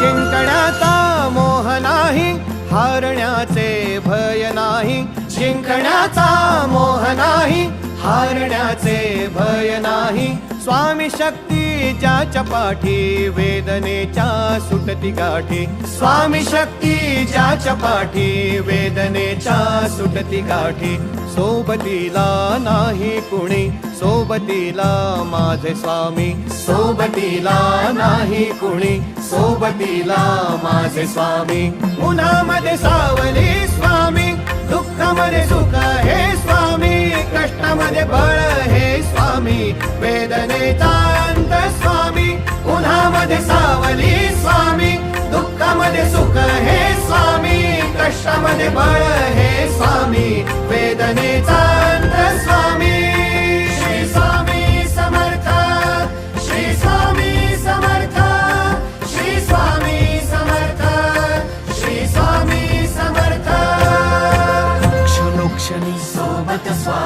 जिंकण्याचा मोह नाही, हारण्याचे भय नाही. जिंकण्याचा मोह नाही, हारण्याचे भय नाही. स्वामी शक्ती ज्याच्या पाठी, वेदनेच्या सुटती गाठी. स्वामी शक्ती ज्याच्या पाठी, वेदनेच्या सुटती गाठी. सोबतीला नाही कुणी, सोबतीला माझे स्वामी. सोबतीला नाही कुणी, सोबतीला माझे स्वामी. उन्हामध्ये सावली स्वामी, दुःखामध्ये सुख हे स्वामी. कष्टामध्ये बळ हे स्वामी, वेदनेचा अंत स्वामी. उन्हामध्ये सावली स्वामी, दुःखामध्ये सुख हे स्वामी. कष्टामध्ये बळ हे स्वामी, वेदनेचा अंत स्वामी. श्री स्वामी समर्थ, श्री स्वामी समर्थ, श्री स्वामी समर्थ, श्री स्वामी समर्थ. क्षणोक्षणी सोबत स्वामी.